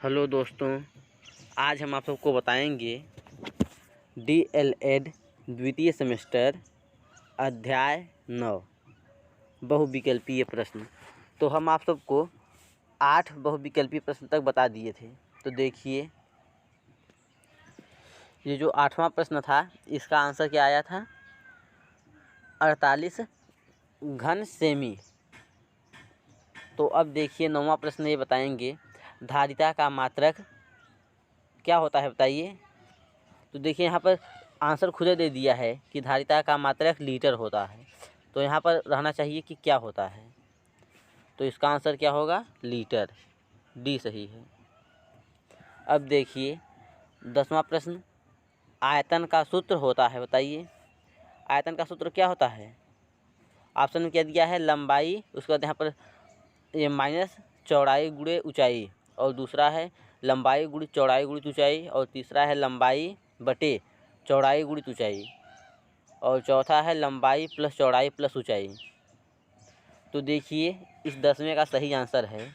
Hello दोस्तों, आज हम आप सबको बताएंगे DLED द्वितीय सेमेस्टर अध्याय 9 बहुविकल्पीय प्रश्न। तो हम आप सबको 8 बहुविकल्पीय प्रश्न तक बता दिए थे। तो देखिए, ये जो 8वां प्रश्न था इसका आंसर क्या आया था? 48 घन सेमी। तो अब देखिए 9वां प्रश्न ये बताएंगे, धारिता का मात्रक क्या होता है बताइए। तो देखिए यहाँ पर आंसर खुद दे दिया है कि धारिता का मात्रक लीटर होता है। तो यहाँ पर रहना चाहिए कि क्या होता है। तो इसका आंसर क्या होगा? लीटर। डी सही है। अब देखिए 10वां प्रश्न, आयतन का सूत्र होता है बताइए। आयतन का सूत्र क्या होता है? ऑप्शन में क्या दिया है? लंबाई, उसके बाद यहाँ पर ये माइनस चौड़ाई गुणे ऊंचाई, और दूसरा है लंबाई गुणे चौड़ाई गुणित ऊंचाई, और तीसरा है लंबाई बटे चौड़ाई गुणित ऊंचाई, और चौथा है लंबाई प्लस चौड़ाई प्लस ऊंचाई। तो देखिए इस 10वें का सही आंसर है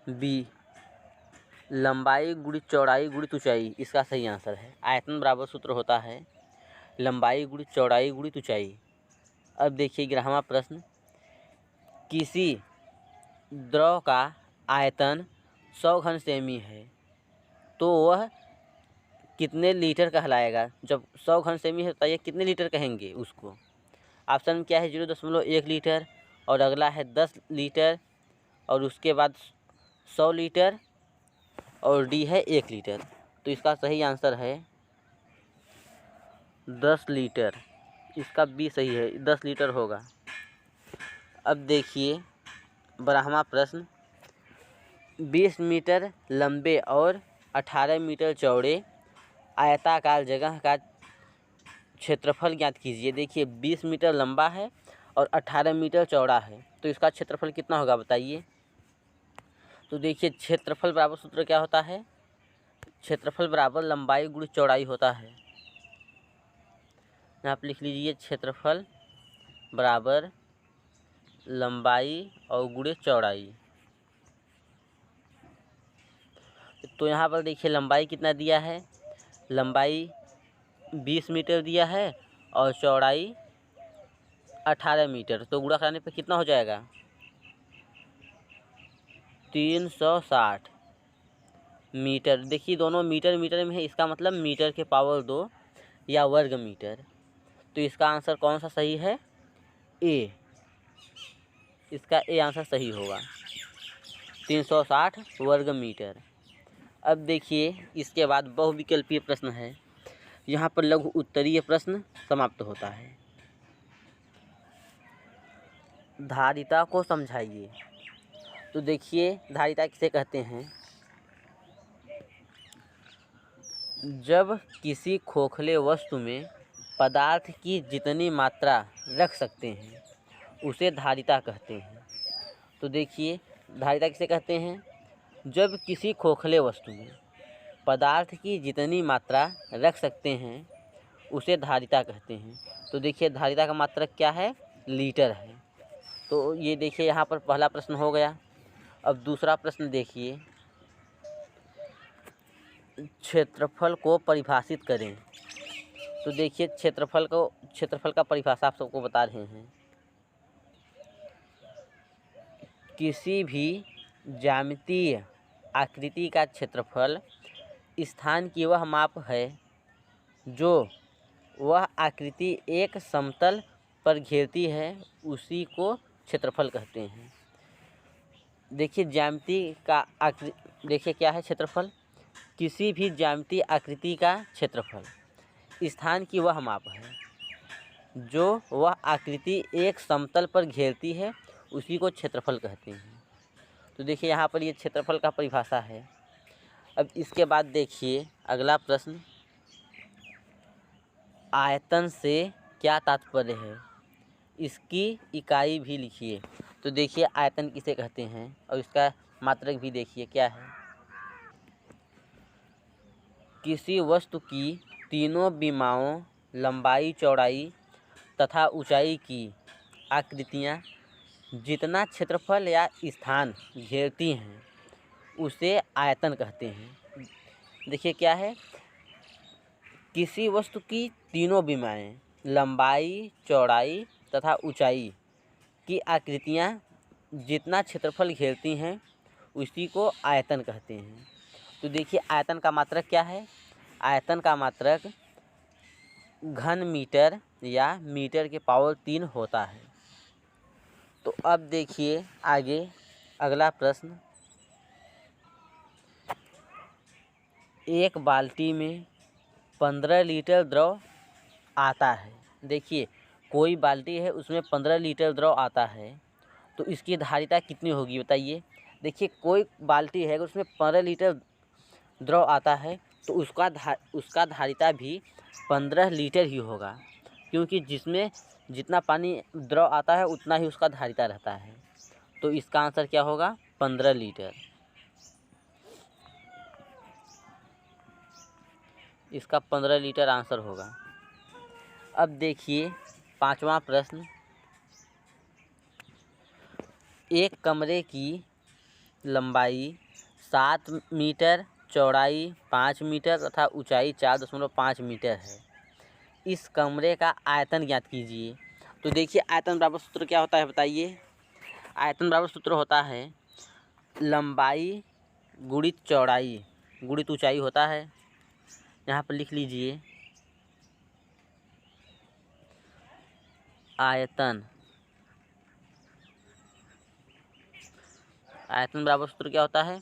बी, लंबाई गुणित चौड़ाई गुणित ऊंचाई। इसका सही आंसर है। आयतन बराबर सूत्र होता है लंबाई गुणित चौड़ाई गुणित ऊंचाई। अब देखिए 11वां प्रश्न, किसी द्रव का आयतन 100 घन सेमी है तो वह कितने लीटर कहलाएगा? जब 100 घन सेमी है तो ये कितने लीटर कहेंगे उसको? ऑप्शन में क्या है? 0.1 लीटर, और अगला है 10 लीटर, और उसके बाद 100 लीटर, और डी है 1 लीटर। तो इसका सही आंसर है 10 लीटर। इसका बी सही है, 10 लीटर होगा। अब देखिए 12वां प्रश्न, 20 मीटर लंबे और 18 मीटर चौड़े आयताकार जगह का क्षेत्रफल ज्ञात कीजिए। देखिए 20 मीटर लंबा है और 18 मीटर चौड़ा है, तो इसका क्षेत्रफल कितना होगा बताइए। तो देखिए क्षेत्रफल बराबर सूत्र क्या होता है? क्षेत्रफल बराबर लंबाई गुणित चौड़ाई होता है। यहाँ पर लिख लीजिए क्षेत्रफल बराबर लंबाई और गुणित चौड़ाई। तो यहाँ पर देखिए लंबाई कितना दिया है? लंबाई 20 मीटर दिया है और चौड़ाई 18 मीटर। तो गुणा कराने पर कितना हो जाएगा? 360 मीटर। देखिए दोनों मीटर मीटर में है, इसका मतलब मीटर के पावर 2 या वर्ग मीटर। तो इसका आंसर कौन सा सही है? ए। इसका ए आंसर सही होगा, 360 वर्ग मीटर। अब देखिए इसके बाद बहुविकल्पीय प्रश्न है। यहाँ पर लघु उत्तरीय प्रश्न समाप्त होता है। धारिता को समझाइए। तो देखिए धारिता किसे कहते हैं? जब किसी खोखले वस्तु में पदार्थ की जितनी मात्रा रख सकते हैं उसे धारिता कहते हैं। तो देखिए धारिता किसे कहते हैं? जब किसी खोखले वस्तु में पदार्थ की जितनी मात्रा रख सकते हैं उसे धारिता कहते हैं। तो देखिए धारिता का मात्रक क्या है? लीटर है। तो ये देखिए यहाँ पर पहला प्रश्न हो गया। अब दूसरा प्रश्न देखिए, क्षेत्रफल को परिभाषित करें। तो देखिए क्षेत्रफल का परिभाषा आप सबको बता रहे हैं। किसी भी ज्यामितीय आकृति का क्षेत्रफल स्थान की वह माप है जो वह आकृति एक समतल पर घेरती है, उसी को क्षेत्रफल कहते हैं। देखिए देखिए क्या है क्षेत्रफल? किसी भी ज्यामितीय आकृति का क्षेत्रफल स्थान की वह माप है जो वह आकृति एक समतल पर घेरती है, उसी को क्षेत्रफल कहते हैं। तो देखिए यहाँ पर ये क्षेत्रफल का परिभाषा है। अब इसके बाद देखिए अगला प्रश्न, आयतन से क्या तात्पर्य है? इसकी इकाई भी लिखिए। तो देखिए आयतन किसे कहते हैं और इसका मात्रक भी देखिए क्या है। किसी वस्तु की तीनों विमाओं लंबाई चौड़ाई तथा ऊंचाई की आकृतियाँ जितना क्षेत्रफल या स्थान घेरती हैं उसे आयतन कहते हैं। देखिए क्या है, किसी वस्तु की तीनों विमाएं, लंबाई, चौड़ाई तथा ऊंचाई की आकृतियां जितना क्षेत्रफल घेरती हैं उसी को आयतन कहते हैं। तो देखिए आयतन का मात्रक क्या है, आयतन का मात्रक घन मीटर या मीटर के पावर 3 होता है। तो अब देखिए आगे अगला प्रश्न, एक बाल्टी में 15 लीटर द्रव आता है। देखिए कोई बाल्टी है उसमें 15 लीटर द्रव आता है, तो इसकी धारिता कितनी होगी बताइए। देखिए कोई बाल्टी है उसमें 15 लीटर द्रव आता है तो उसका धारिता भी 15 लीटर ही होगा, क्योंकि जिसमें जितना पानी द्रव आता है उतना ही उसका धारिता रहता है। तो इसका आंसर क्या होगा, 15 लीटर। इसका 15 लीटर आंसर होगा। अब देखिए 5वां प्रश्न, एक कमरे की लंबाई 7 मीटर, चौड़ाई 5 मीटर तथा ऊंचाई 4.5 मीटर है। इस कमरे का आयतन ज्ञात कीजिए। तो देखिए आयतन बराबर सूत्र क्या होता है बताइए। आयतन बराबर सूत्र होता है लंबाई गुणित चौड़ाई गुणित ऊंचाई होता है। यहाँ पर लिख लीजिए आयतन बराबर सूत्र क्या होता है,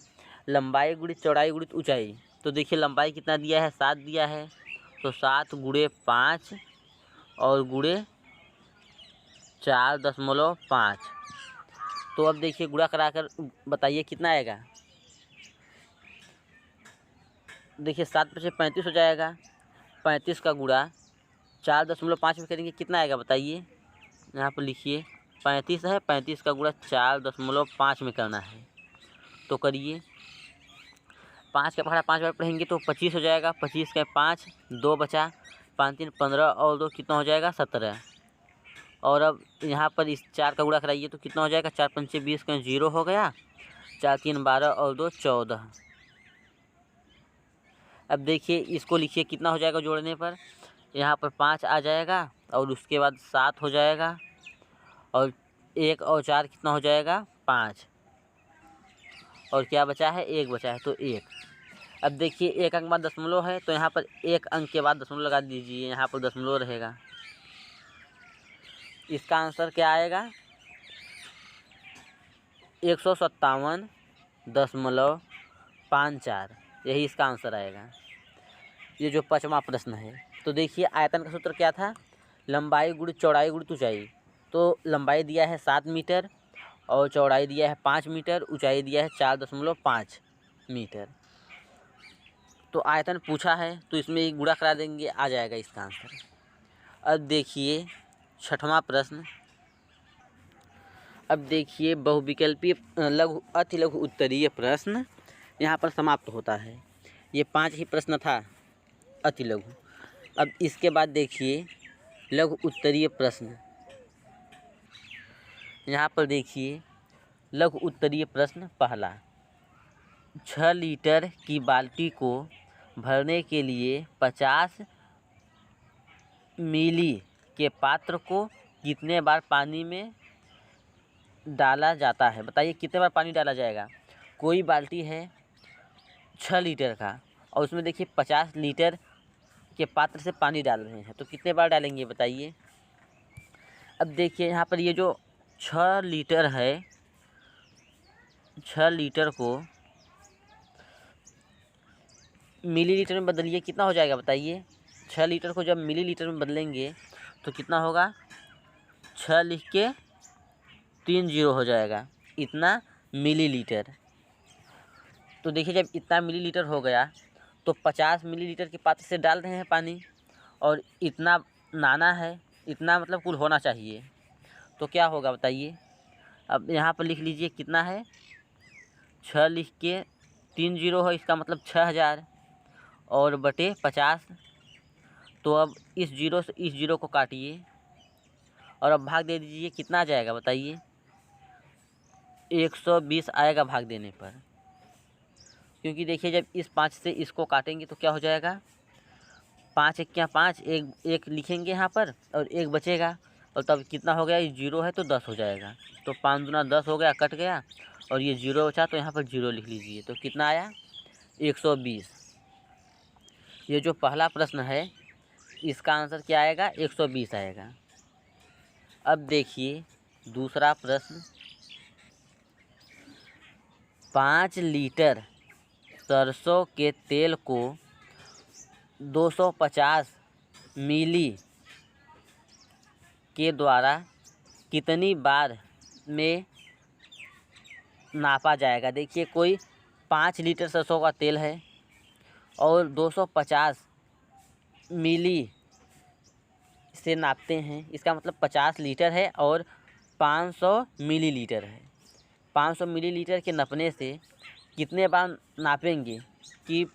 लंबाई गुणित चौड़ाई गुणित ऊंचाई। तो देखिए लंबाई कितना दिया है, 7 दिया है, तो 7 गुणे 5 और गुणे 4.5। तो अब देखिए गुणा कराकर बताइए कितना आएगा। देखिए 7 में से 35 हो जाएगा, 35 का गुणा 4.5 में करेंगे कितना आएगा बताइए। यहाँ पर लिखिए 35 है, 35 का गुणा 4.5 में करना है। तो करिए 5 का पकड़ा 5 बार पढ़ेंगे तो 25 हो जाएगा, 25 का 5, 2 बचा, 5 3 15 और 2 कितना हो जाएगा 17। और अब यहाँ पर इस 4 का गुणा कराइए तो कितना हो जाएगा, 4 पंचे 20 का 0 हो गया, 4 3 12 और 2 14। अब देखिए इसको लिखिए कितना हो जाएगा जोड़ने पर, यहाँ पर 5 आ जाएगा और उसके बाद 7 हो जाएगा और 1 और 4 कितना हो जाएगा 5, और क्या बचा है 1 बचा है तो 1। अब देखिए 1 अंक बाद दशमलव है तो यहाँ पर 1 अंक के बाद दशमलव लगा दीजिए, यहाँ पर दशमलव रहेगा। इसका आंसर क्या आएगा 157.54, यही इसका आंसर आएगा। ये जो 5वां प्रश्न है। तो देखिए आयतन का सूत्र क्या था, लंबाई गुणित चौड़ाई गुणित ऊंचाई। तो लंबाई दिया है 7 मीटर और चौड़ाई दिया है 5 मीटर, ऊंचाई दिया है 4.5 मीटर। तो आयतन पूछा है तो इसमें एक गुणा करा देंगे, आ जाएगा इसका आंसर। अब देखिए 6वां प्रश्न। अब देखिए बहुविकल्पीय लघु अति लघु उत्तरीय प्रश्न यहाँ पर समाप्त होता है। ये 5 ही प्रश्न था अति लघु। अब इसके बाद देखिए लघु उत्तरीय प्रश्न। यहाँ पर देखिए लघु उत्तरीय प्रश्न पहला, 6 लीटर की बाल्टी को भरने के लिए 50 मिली के पात्र को कितने बार पानी में डाला जाता है, बताइए कितने बार पानी डाला जाएगा। कोई बाल्टी है 6 लीटर का और उसमें देखिए 50 लीटर के पात्र से पानी डाल रहे हैं, तो कितने बार डालेंगे बताइए। अब देखिए यहाँ पर ये जो 6 लीटर है, 6 लीटर को मिलीलीटर में बदलिए, कितना हो जाएगा बताइए। 6 लीटर को जब मिलीलीटर में बदलेंगे तो कितना होगा, 6 लिख के 3 0 हो जाएगा, इतना मिलीलीटर। तो देखिए जब इतना मिलीलीटर हो गया तो 50 मिलीलीटर के पात्र से डाल रहे हैं पानी और इतना नाना है, इतना मतलब कुल होना चाहिए, तो क्या होगा बताइए। अब यहाँ पर लिख लीजिए कितना है, 6 लिख के 3 0 है, इसका मतलब 6000 और बटे 50। तो अब इस जीरो से इस जीरो को काटिए और अब भाग दे दीजिए, कितना आ जाएगा बताइए। 120 आएगा भाग देने पर। क्योंकि देखिए जब इस 5 से इसको काटेंगे तो क्या हो जाएगा, 5 एक 5, एक लिखेंगे यहाँ पर और एक बचेगा, और तब कितना हो गया, ये 0 है तो 10 हो जाएगा। तो 5 दूना 10 हो गया, कट गया, और ये 0 बचा तो यहाँ पर 0 लिख लीजिए। तो कितना आया, 120। ये जो पहला प्रश्न है इसका आंसर क्या आएगा, 120 आएगा। अब देखिए दूसरा प्रश्न, 5 लीटर सरसों के तेल को 250 मिली के द्वारा कितनी बार में नापा जाएगा। देखिए कोई 5 लीटर सरसों का तेल है और 250 मिली से नापते हैं, इसका मतलब 50 लीटर है और 500 मिलीलीटर है। 500 मिलीलीटर के नापने से कितने बार नापेंगे कि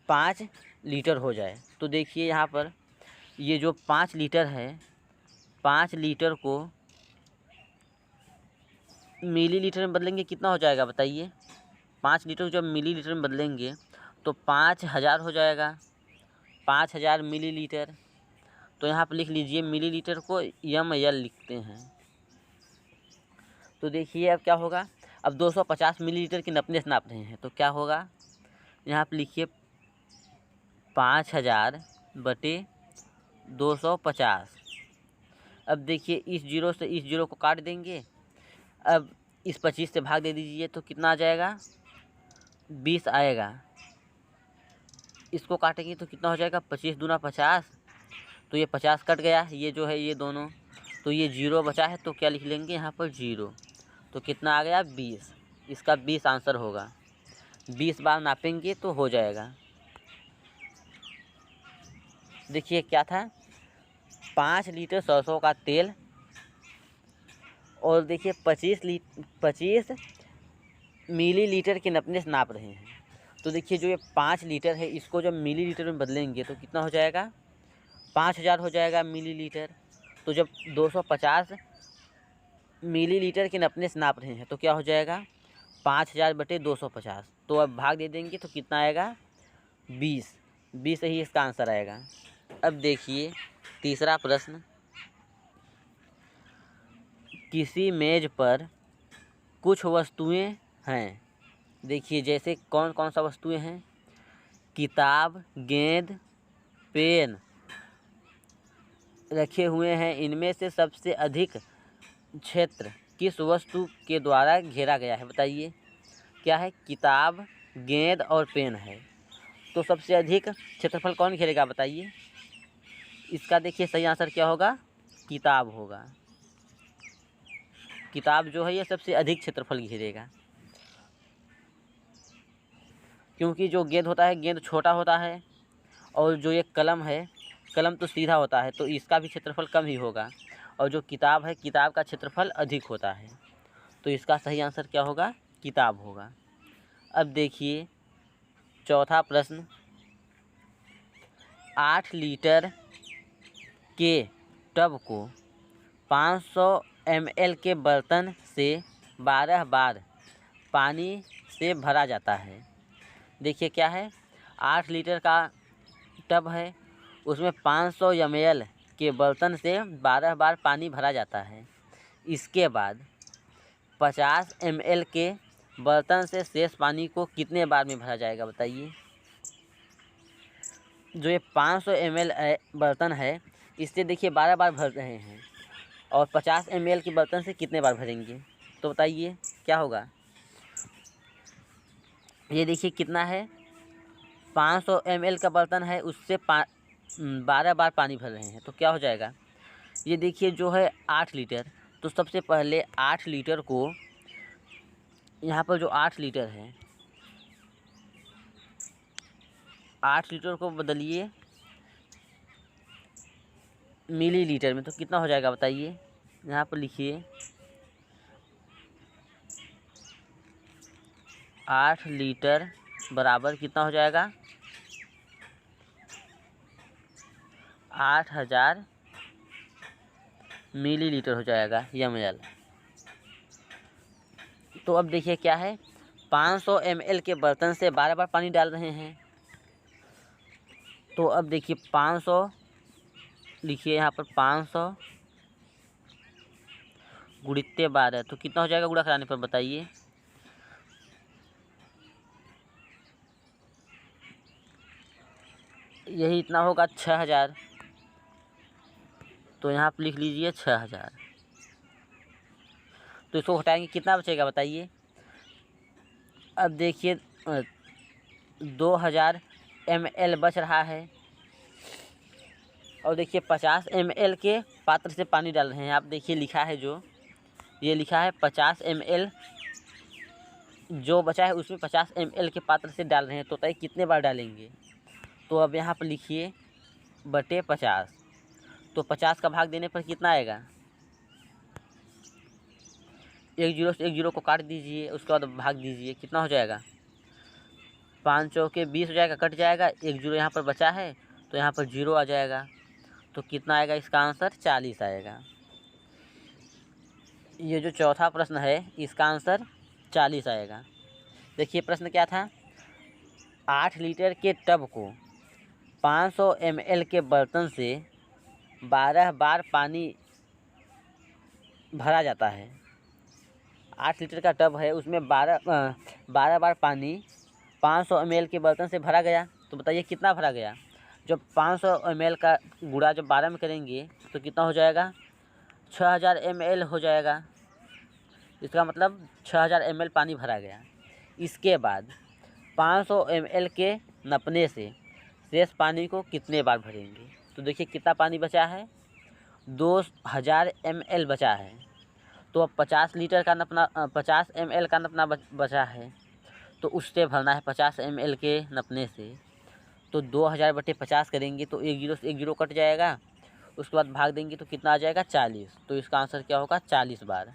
5 लीटर हो जाए। तो देखिए यहाँ पर ये जो 5 लीटर है, 5 लीटर को मिलीलीटर में बदलेंगे कितना हो जाएगा बताइए। 5 लीटर को जब मिलीलीटर में बदलेंगे तो 5000 हो जाएगा, 5000 मिलीलीटर। तो यहाँ पर लिख लीजिए, मिलीलीटर को ml लिखते हैं। तो देखिए अब क्या होगा, अब 250 मिलीलीटर की नपने से नाप रहे हैं तो क्या होगा, यहाँ पर लिखिए 5000 बटे 250। अब देखिए इस 0 से इस 0 को काट देंगे, अब इस 25 से भाग दे दीजिए तो कितना आ जाएगा, 20 आएगा। इसको काटेंगे तो कितना हो जाएगा, 25 दूना 50, तो ये 50 कट गया, ये जो है ये दोनों, तो ये 0 बचा है तो क्या लिख लेंगे यहाँ पर 0। तो कितना आ गया, 20। इसका 20 आंसर होगा। 20 बार नापेंगे तो हो जाएगा। देखिए क्या था, 5 लीटर सरसों का तेल और देखिए 25 मिलीलीटर के नपने से नाप रहे हैं। तो देखिए जो ये 5 लीटर है इसको जब मिलीलीटर में बदलेंगे तो कितना हो जाएगा, 5000 हो जाएगा मिलीलीटर। तो जब 250 मिलीलीटर के नपने से नाप रहे हैं तो क्या हो जाएगा, 5000 बटे 250। तो अब भाग दे देंगे तो कितना आएगा, 20। 20 ही इसका आंसर आएगा। अब देखिए तीसरा प्रश्न, किसी मेज पर कुछ वस्तुएं हैं। देखिए जैसे कौन कौन सा वस्तुएं हैं, किताब, गेंद, पेन रखे हुए हैं। इनमें से सबसे अधिक क्षेत्र किस वस्तु के द्वारा घेरा गया है बताइए। क्या है, किताब, गेंद और पेन है। तो सबसे अधिक क्षेत्रफल कौन घेरेगा बताइए। इसका देखिए सही आंसर क्या होगा, किताब होगा। किताब जो है ये सबसे अधिक क्षेत्रफल घेरेगा, क्योंकि जो गेंद होता है गेंद छोटा होता है, और जो ये कलम है कलम तो सीधा होता है तो इसका भी क्षेत्रफल कम ही होगा, और जो किताब है किताब का क्षेत्रफल अधिक होता है। तो इसका सही आंसर क्या होगा, किताब होगा। अब देखिए चौथा प्रश्न, 8 लीटर के टब को 500 ml के बर्तन से 12 बार पानी से भरा जाता है। देखिए क्या है, 8 लीटर का टब है, उसमें 500 ml के बर्तन से 12 बार पानी भरा जाता है। इसके बाद 50 ml के बर्तन से शेष पानी को कितने बार में भरा जाएगा बताइए। जो ये 500 ml बर्तन है इससे देखिए 12 बार भर रहे हैं, और 50 ml के बर्तन से कितने बार भरेंगे तो बताइए क्या होगा। ये देखिए कितना है, 500 ml का बर्तन है, उससे 12 बार पानी भर रहे हैं तो क्या हो जाएगा। ये देखिए जो है 8 लीटर, तो सबसे पहले 8 लीटर को, यहाँ पर जो 8 लीटर है 8 लीटर को बदलिए मिलीलीटर में तो कितना हो जाएगा बताइए। यहाँ पर लिखिए 8 लीटर बराबर कितना हो जाएगा, 8000 मिलीलीटर हो जाएगा ml। तो अब देखिए क्या है, 500 ml के बर्तन से 12 बार पानी डाल रहे हैं। तो अब देखिए 500 लिखिए यहाँ पर 500 गुणित्ते 12, तो कितना हो जाएगा गुणा कराने पर बताइए। यही इतना होगा 6000। तो यहाँ पर लिख लीजिए 6000। तो इसको घटाएंगे कितना बचेगा बताइए। अब देखिए 2000 ml बच रहा है और देखिए 50 ml के पात्र से पानी डाल रहे हैं। आप देखिए लिखा है, जो ये लिखा है 50 ml, जो बचा है उसमें 50 ml के पात्र से डाल रहे हैं। तो बताइए कितने बार डालेंगे। तो अब यहाँ पर लिखिए बटे 50। तो 50 का भाग देने पर कितना आएगा। एक जीरो से एक जीरो को काट दीजिए, उसके बाद भाग दीजिए, कितना हो जाएगा। 5 चौके 20 हो जाएगा, कट जाएगा। एक जीरो यहाँ पर बचा है तो यहाँ पर जीरो आ जाएगा। तो कितना आएगा, इसका आंसर 40 आएगा। ये जो चौथा प्रश्न है इसका आंसर 40 आएगा। देखिए प्रश्न क्या था। 8 लीटर के टब को 500 ml के बर्तन से 12 बार पानी भरा जाता है। 8 लीटर का टब है, उसमें 12 बार पानी 500 ml के बर्तन से भरा गया। तो बताइए कितना भरा गया। जब 500 ml का गुणा जब 12 में करेंगे तो कितना हो जाएगा, 6000 ml हो जाएगा। इसका मतलब 6000 ml पानी भरा गया। इसके बाद 500 ml के नपने से शेष पानी को कितने बार भरेंगे। तो देखिए कितना पानी बचा है, 2000 ml बचा है। तो अब 50 लीटर का नपना 50 ml का नपना बचा है, तो उससे भरना है 50 ml के नपने से। तो 2000 बटे 50 करेंगे तो एक जीरो से एक जीरो कट जाएगा, उसके बाद भाग देंगे तो कितना आ जाएगा 40। तो इसका आंसर क्या होगा, 40 बार।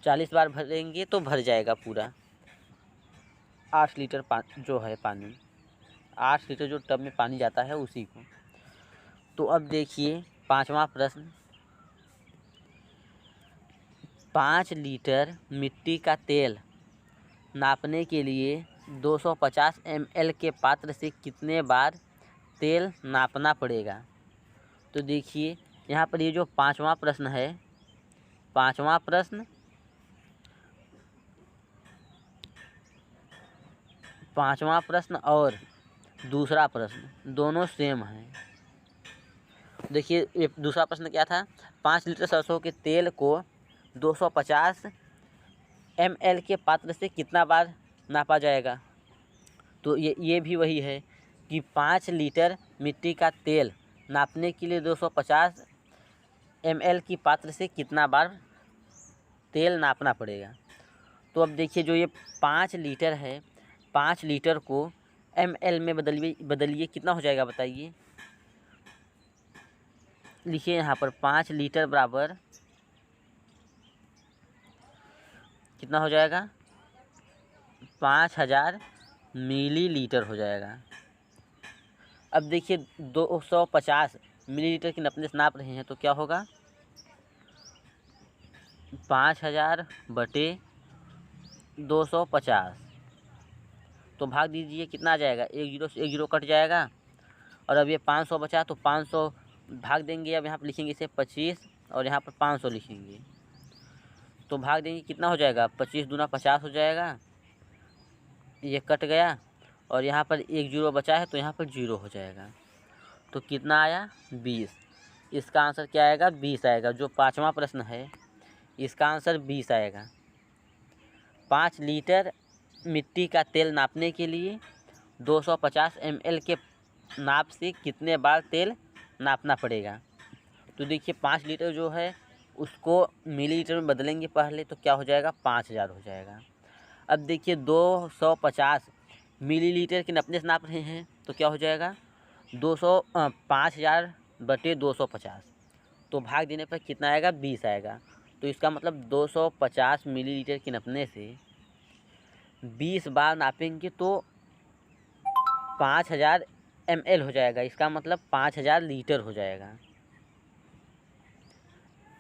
40 बार भरेंगे तो भर जाएगा पूरा 8 लीटर जो है पानी, 8 लीटर जो टब में पानी जाता है उसी को। तो अब देखिए 5वां प्रश्न। 5 लीटर मिट्टी का तेल नापने के लिए 250 ml के पात्र से कितने बार तेल नापना पड़ेगा। तो देखिए यहाँ पर ये जो 5वां प्रश्न है, 5वां प्रश्न 5वां प्रश्न और दूसरा प्रश्न दोनों सेम हैं। देखिए ये दूसरा प्रश्न क्या था, 5 लीटर सरसों के तेल को 250 ml के पात्र से कितना बार नापा जाएगा। तो ये भी वही है कि 5 लीटर मिट्टी का तेल नापने के लिए 250 ml की पात्र से कितना बार तेल नापना पड़ेगा। तो अब देखिए जो ये 5 लीटर है, 5 लीटर को ml में बदलिए कितना हो जाएगा बताइए। लिखिए यहाँ पर 5 लीटर बराबर कितना हो जाएगा, 5000 मिलीलीटर हो जाएगा। अब देखिए 250 मिलीलीटर की नपने से नाप रहे हैं तो क्या होगा, 5000 बटे 250। तो भाग दीजिए कितना आ जाएगा, एक जीरो से एक जीरो कट जाएगा। और अब ये 500 बचा तो 500 भाग देंगे। अब यहाँ पर लिखेंगे इसे 25 और यहाँ पर 500 लिखेंगे। तो भाग देंगे कितना हो जाएगा, 25 दूना 50 हो जाएगा। ये कट गया और यहाँ पर एक जीरो बचा है तो यहाँ पर जीरो हो जाएगा। तो कितना आया, 20। इसका आंसर क्या आएगा, 20 आएगा। जो 5वां प्रश्न है इसका आंसर 20 आएगा। 5 लीटर मिट्टी का तेल नापने के लिए 250 ml के नाप से कितने बार तेल नापना पड़ेगा। तो देखिए 5 लीटर जो है उसको मिलीलीटर में बदलेंगे पहले, तो क्या हो जाएगा, 5000 हो जाएगा। अब देखिए 250 मिलीलीटर के नपने से नाप रहे हैं तो क्या हो जाएगा, 5000 बटे 250। तो भाग देने पर कितना आएगा, 20 आएगा। तो इसका मतलब 250 मिलीलीटर के नपने से 20 बार नापेंगे तो 5000 ml हो जाएगा। इसका मतलब 5000 लीटर हो जाएगा।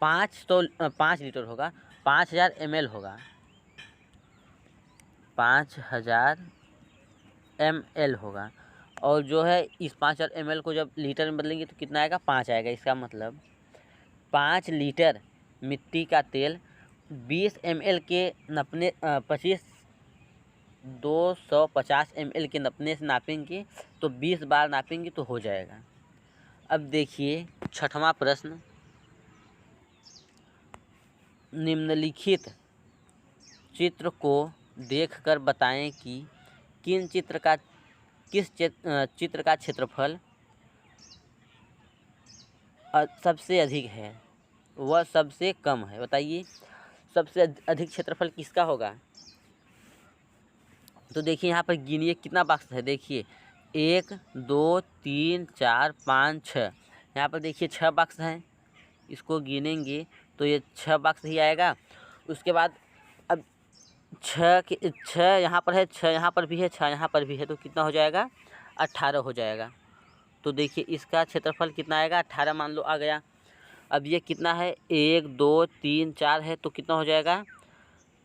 5 लीटर होगा, 5000 ml होगा। 5000 ml होगा। और जो है इस 5000 ml को जब लीटर में बदलेंगे तो कितना आएगा, 5 आएगा। इसका मतलब 5 लीटर मिट्टी का तेल 20 ml के नपने 250 ml के नपने से नापेंगे तो 20 बार नापेंगे तो हो जाएगा। अब देखिए 6वां प्रश्न, निम्नलिखित चित्र को देखकर बताएं कि किस चित्र का क्षेत्रफल सबसे अधिक है वह सबसे कम है। बताइए सबसे अधिक क्षेत्रफल किसका होगा। तो देखिए यहाँ पर गिनिए कितना बॉक्स है। देखिए 1 2 3 4 5 6, यहाँ पर देखिए 6 बॉक्स हैं। इसको गिनेंगे तो ये 6 बॉक्स ही आएगा। उसके बाद अब 6 यहाँ पर है, 6 यहाँ पर भी है, 6 यहाँ पर भी है, तो कितना हो जाएगा, 18 हो जाएगा। तो देखिए इसका क्षेत्रफल कितना आएगा, 18 मान लो आ गया। अब ये कितना है, 1 2 3 4 है, तो कितना हो जाएगा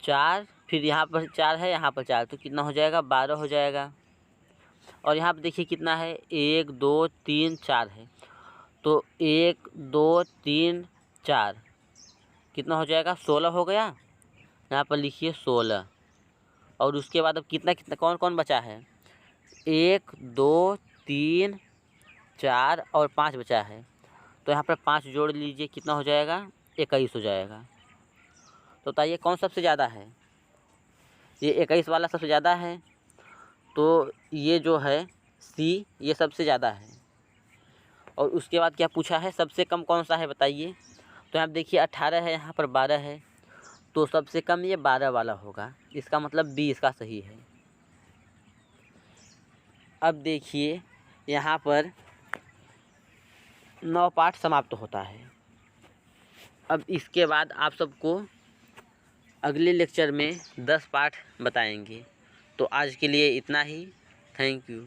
4, फिर यहाँ पर 4 है, यहाँ पर 4, तो कितना हो जाएगा 12 हो जाएगा। और यहाँ पर देखिए कितना है, 1 2 3 4 है, तो 1 2 3 4 कितना हो जाएगा 16 हो गया। यहाँ पर लिखिए 16। और उसके बाद अब कितना कौन कौन बचा है, 1 2 3 4 और 5 बचा है, तो यहाँ पर 5 जोड़ लीजिए, कितना हो जाएगा 21 हो जाएगा। तो बताइए कौन सबसे ज़्यादा है, ये 21 वाला सबसे ज़्यादा है, तो ये जो है सी ये सबसे ज़्यादा है। और उसके बाद क्या पूछा है, सबसे कम कौन सा है बताइए। तो यहाँ देखिए 18 है, यहाँ पर 12 है, तो सबसे कम ये 12 वाला होगा। इसका मतलब बी इसका सही है। अब देखिए यहाँ पर 9 पाठ समाप्त होता है। अब इसके बाद आप सबको अगले लेक्चर में 10 पाठ बताएंगे। तो आज के लिए इतना ही। Thank you.